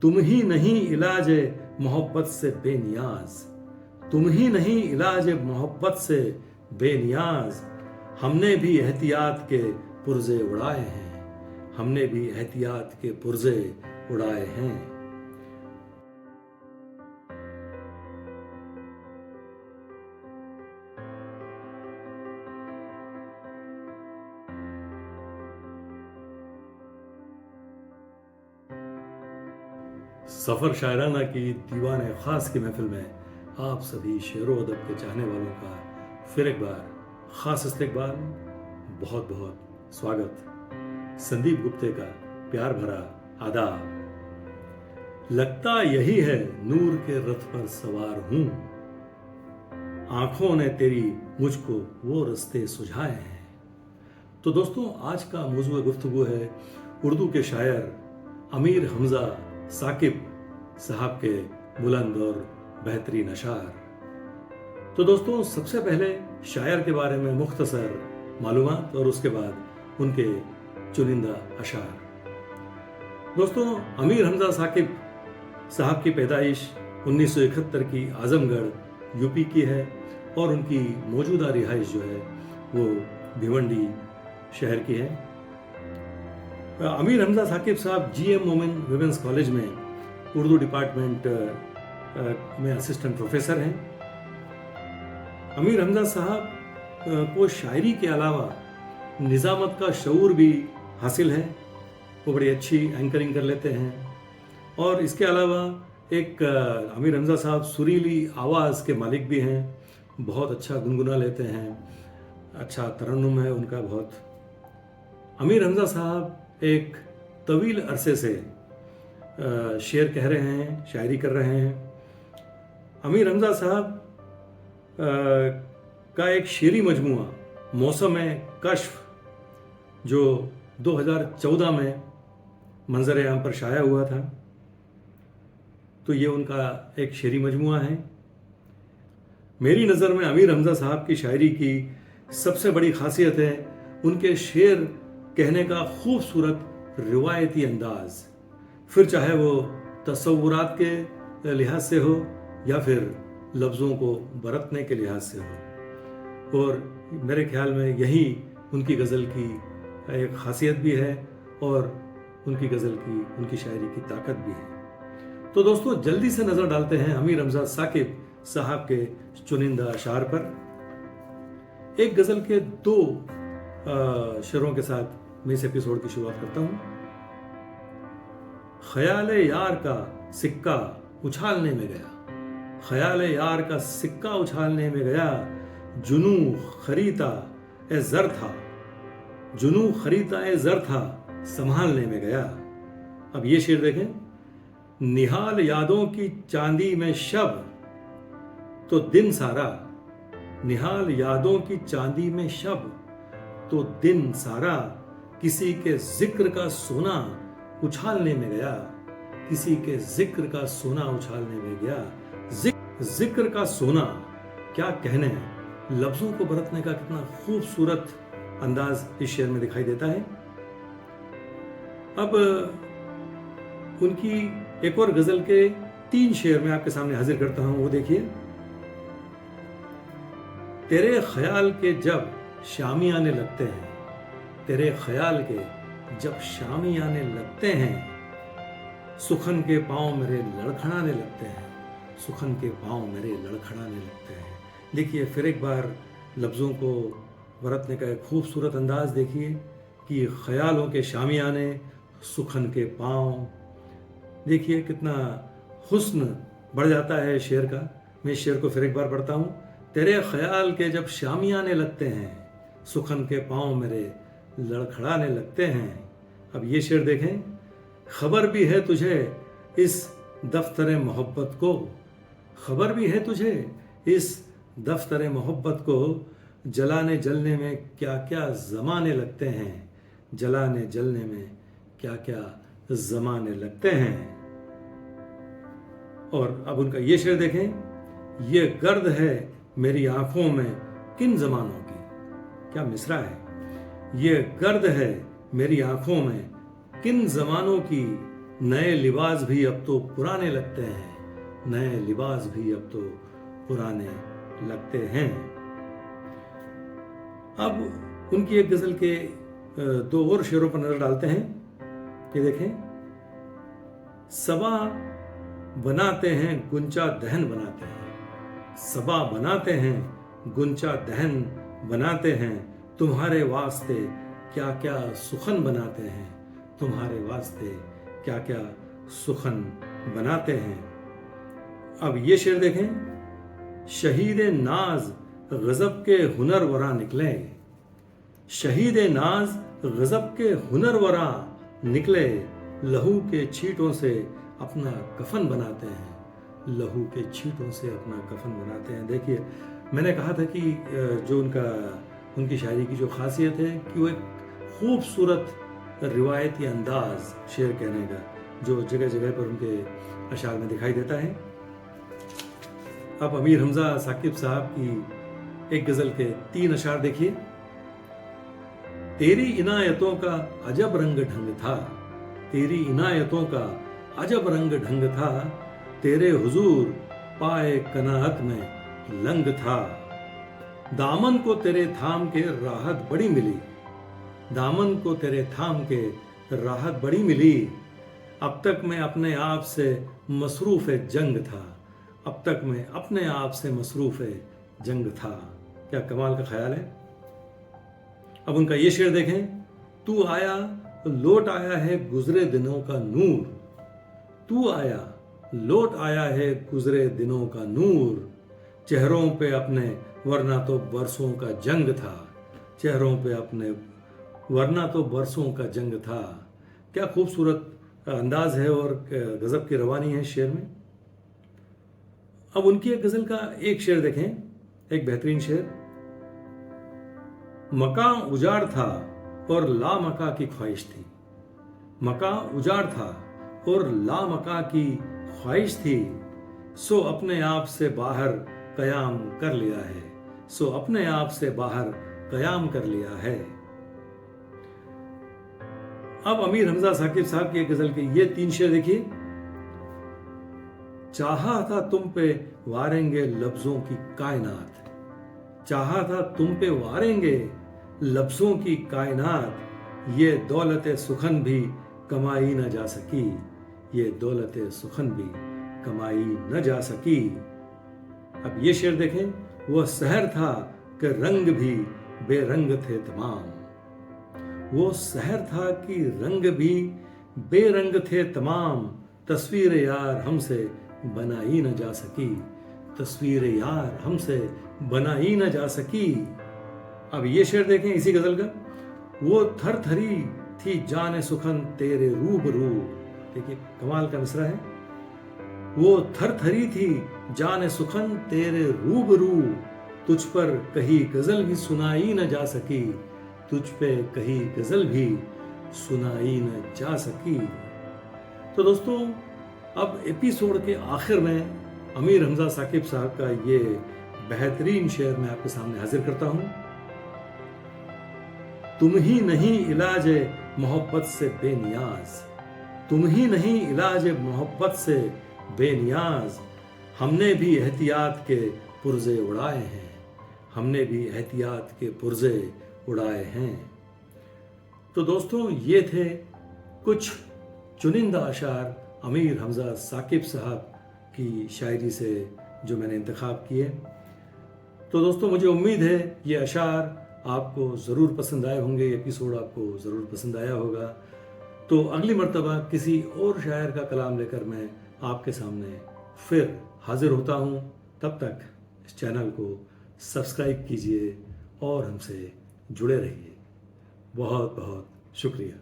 तुम ही नहीं इलाज मोहब्बत से बेनियाज, तुम ही नहीं इलाज मोहब्बत से बेनियाज। हमने भी एहतियात के पुर्जे उड़ाए हैं, हमने भी एहतियात के पुर्जे उड़ाए हैं। सफ़र शायराना की दीवाने ख़ास की महफिल में आप सभी शेरो अदब के चाहने वालों का फिर एक बार ख़ास इस्तकबाल, बहुत बहुत स्वागत। संदीप गुप्ते का प्यार भरा आदाब। लगता यही है नूर के रथ पर सवार हूं, आंखों ने तेरी मुझको वो रास्ते सुझाए हैं। तो दोस्तों, आज का मौजूद गुफ्तगू है उर्दू के शायर अमीर हमजा साकिब साहब के बुलंद और बेहतरीन अशार। तो दोस्तों, सबसे पहले शायर के बारे में मुख्तसर मालूमात और उसके बाद उनके चुनिंदा अशार। दोस्तों, अमीर हमजा साकिब साहब की पैदाइश 1971 की आजमगढ़ यूपी की है और उनकी मौजूदा रिहाइश जो है वो भिवंडी शहर की है। अमीर हमजा साकिब साहब GM मोमिन विमेंस कॉलेज में उर्दू डिपार्टमेंट में असिस्टेंट प्रोफेसर हैं। अमीर हमजा साहब को शायरी के अलावा निज़ामत का शऊर भी हासिल है, वो बड़ी अच्छी एंकरिंग कर लेते हैं। और इसके अलावा एक अमीर हमजा साहब सुरीली आवाज़ के मालिक भी हैं, बहुत अच्छा गुनगुना लेते हैं, अच्छा तरन्नुम है उनका बहुत। अमीर हमजा साहब एक तवील अरसे से शेर कह रहे हैं, शायरी कर रहे हैं। अमीर हमजा साहब का एक शेरी मजमुआ मौसम कश्फ जो 2014 में मंजर आम पर शाया हुआ था, तो ये उनका एक शेरी मजमुआ है। मेरी नज़र में अमीर हमजा साहब की शायरी की सबसे बड़ी खासियत है उनके शेर कहने का खूबसूरत रिवायती अंदाज, फिर चाहे वो तसव्वुरात के लिहाज से हो या फिर लफ्ज़ों को बरतने के लिहाज से हो। और मेरे ख्याल में यही उनकी गज़ल की एक खासियत भी है और उनकी गज़ल की, उनकी शायरी की ताकत भी है। तो दोस्तों, जल्दी से नज़र डालते हैं अमीर हमजा साकिब साहब के चुनिंदा अशार पर। एक गज़ल के 2 शेरों के साथ मैं इस एपिसोड की शुरुआत करता हूँ। ख्याल यार का सिक्का उछालने में गया, ख्याल यार का सिक्का उछालने में गया, जुनू खरीता ए ज़र था, जुनू खरीता ए ज़र था, संभालने में गया। अब ये शेर देखें। निहाल यादों की चांदी में शब तो दिन सारा, निहाल यादों की चांदी में शब तो दिन सारा, किसी के जिक्र का सोना उछालने में गया, किसी के जिक्र का सोना उछालने में गया। जिक्र का सोना, क्या कहने, लफ्जों को बरतने का कितना खूबसूरत अंदाज इस शेर में दिखाई देता है। अब उनकी एक और गजल के 3 शेर मैं आपके सामने हाजिर करता हूं, वो देखिए। तेरे ख्याल के जब शामी आने लगते हैं, तेरे ख्याल के जब शामी आने लगते हैं, सुखन के पांव मेरे लड़खड़ाने लगते हैं, सुखन के पांव मेरे लड़खड़ाने लगते हैं। देखिए, फिर एक बार लफ्ज़ों को बरतने का एक खूबसूरत अंदाज देखिए कि ख्यालों के शामी आने, सुखन के पांव। देखिए कितना हुस्न बढ़ जाता है शेर का। मैं इस शेर को फिर एक बार पढ़ता हूँ। तेरे ख्याल के जब शामी आने लगते हैं, सुखन के पांव मेरे लड़खड़ाने लगते हैं। अब ये शेर देखें। खबर भी है तुझे इस दफ्तर मोहब्बत को, खबर भी है तुझे इस दफ्तर मोहब्बत को, जलाने जलने में क्या क्या ज़माने लगते हैं, जलाने जलने में क्या क्या ज़माने लगते हैं। और अब उनका ये शेर देखें। ये गर्द है मेरी आंखों में किन ज़मानों की, क्या मिसरा है। ये गर्द है मेरी आंखों में किन ज़मानों की, नए लिबास भी अब तो पुराने लगते हैं, नए लिबास भी अब तो पुराने लगते हैं। अब उनकी एक गजल के दो और शेरों पर नजर डालते हैं। ये देखें, सबा बनाते हैं गुंचा दहन बनाते हैं, सबा बनाते हैं गुंचा दहन बनाते हैं, तुम्हारे वास्ते क्या क्या सुखन बनाते हैं, तुम्हारे वास्ते क्या क्या सुखन बनाते हैं। अब ये शेर देखें, शहीद नाज गजब के हुनर वरा निकले, शहीद नाज गजब के हुनर वरा निकले, लहू के छींटों से अपना कफन बनाते हैं, लहू के छींटों से अपना कफन बनाते हैं। देखिए, मैंने कहा था कि जो उनकी शायरी की जो खासियत है कि वो एक खूबसूरत रिवायती अंदाज शेर कहने का जो जगह जगह पर उनके अशार में दिखाई देता है। अब अमीर हमजा साकिब साहब की एक गजल के 3 अशार देखिए। तेरी इनायतों का अजब रंग ढंग था, तेरी इनायतों का अजब रंग ढंग था, तेरे हुजूर पाए कनाअत में लंग था, दामन को तेरे थाम के राहत बड़ी मिली, दामन को तेरे थाम के राहत बड़ी मिली, अब तक मैं अपने आप से मसरूफ जंग था, अब तक मैं अपने आप से मसरूफ जंग था। क्या कमाल का ख्याल है। अब उनका ये शेर देखें, तू आया लौट आया है गुजरे दिनों का नूर, तू आया लौट आया है गुजरे दिनों का नूर, चेहरों पे अपने वरना तो बरसों का जंग था, चेहरों पे अपने वरना तो बरसों का जंग था। क्या खूबसूरत अंदाज है और गजब की रवानी है शेर में। अब उनकी एक गजल का एक शेर देखें, एक बेहतरीन शेर, मकान उजाड़ था और लामका की ख्वाहिश थी, मकान उजाड़ था और लामका की ख्वाहिश थी, सो अपने आप से बाहर कयाम कर लिया है, सो अपने आप से बाहर कयाम कर लिया है। अब अमीर हमजा साकिब साहब की एक गजल के ये 3 शेर देखिए। चाहा था तुम पे वारेंगे लफ्जों की कायनात, चाहा था तुम पे वारेंगे लफ्जों की कायनात, ये दौलत सुखन भी कमाई न जा सकी, ये दौलत सुखन भी कमाई न जा सकी। अब ये शेर देखें, वह सहर था कि रंग भी बेरंग थे तमाम, वो सहर था कि रंग भी बेरंग थे तमाम, तस्वीर यार हमसे बनाई न जा सकी, तस्वीर यार हमसे बनाई न जा सकी। अब ये शेर देखें इसी गजल का, वो थर थरी थी जाने सुखन तेरे रूबरू, देखिए कमाल का मिसरा है, वो थर थरी थी जाने सुखन तेरे रूबरू, तुझ पर कहीं गजल भी सुनाई न जा सकी, तुझ पे कहीं गजल भी सुनाई न जा सकी। तो दोस्तों, अब एपिसोड के आखिर में अमीर हमजा साकिब साहब का ये बेहतरीन शेर मैं आपके सामने हाजिर करता हूं। तुम ही नहीं इलाज मोहब्बत से बेनियाज, तुम ही नहीं इलाज मोहब्बत से बेनियाज, हमने भी एहतियात के पुर्जे उड़ाए हैं, हमने भी एहतियात के पुर्जे उड़ाए हैं। तो दोस्तों, ये थे कुछ चुनिंदा अशार अमीर हमजा साकिब साहब की शायरी से जो मैंने इंतखाब किए। तो दोस्तों, मुझे उम्मीद है ये अशार आपको ज़रूर पसंद आए होंगे, एपिसोड आपको ज़रूर पसंद आया होगा। तो अगली मर्तबा किसी और शायर का कलाम लेकर मैं आपके सामने फिर हाजिर होता हूँ। तब तक इस चैनल को सब्सक्राइब कीजिए और हमसे जुड़े रहिए। बहुत बहुत शुक्रिया।